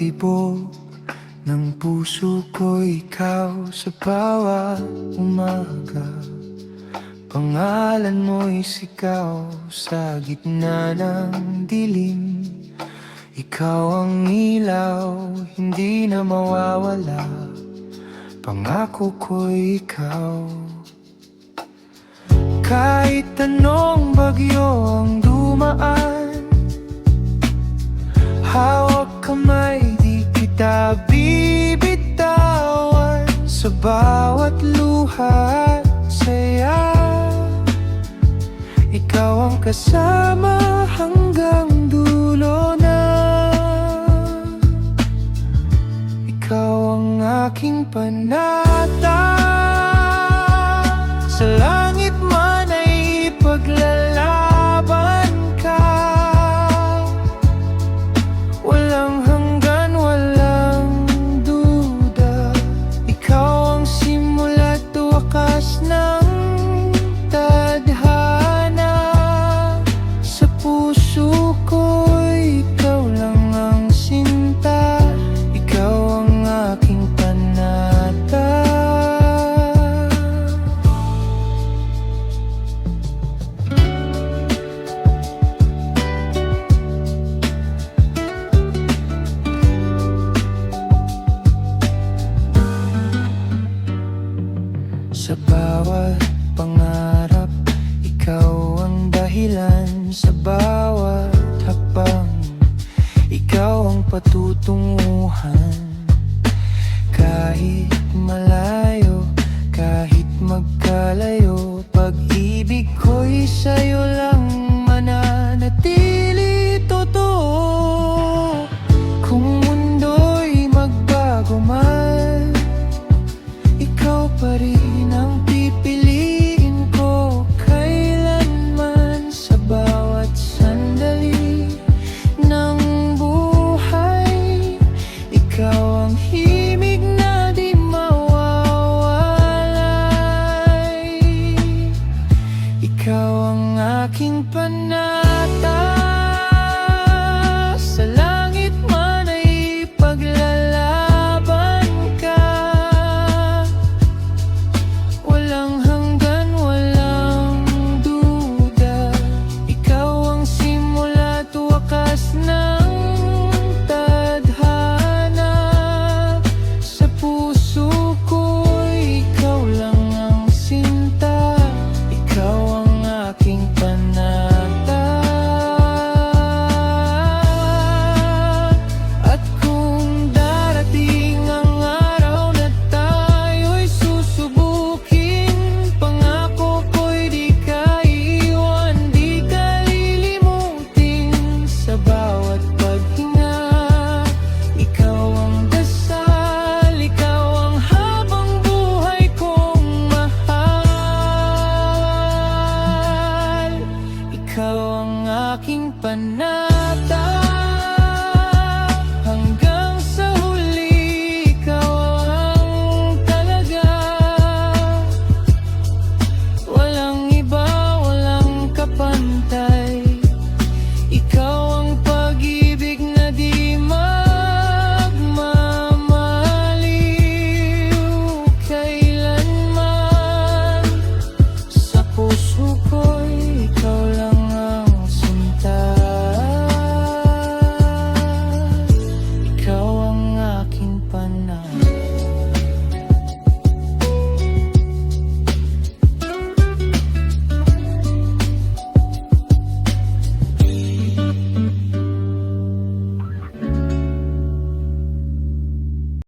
tibok ng puso ko, ikaw sa bawat umaga. Pangalan mo'y sikaw sa gitna ng dilim. Ikaw ang ilaw, hindi na mawawala. Pangako ko'y ikaw. Kahit anong bagyo ang dumaan, hawak kamay, di kita bibitawan. Sa bawat luha at saya, ikaw ang kasama hanggang dulo na. Ikaw ang aking panata. Sa langit man ay paglalaban ka. Walang hanggan, walang duda. Ikaw ang simula't wakas ng tadhana. Sa puso ko'y ikaw lang ang sinta. Ikaw ang aking panata. Sa bawat pangarap, ikaw ang dahilan. Sa bawat hakbang, ikaw ang patutunguhan. Kahit malayo, kahit magkalayo, pag-ibig ko'y sa'yo lang mananatili totoo. Kung mundo'y magbago man, ikaw pa rin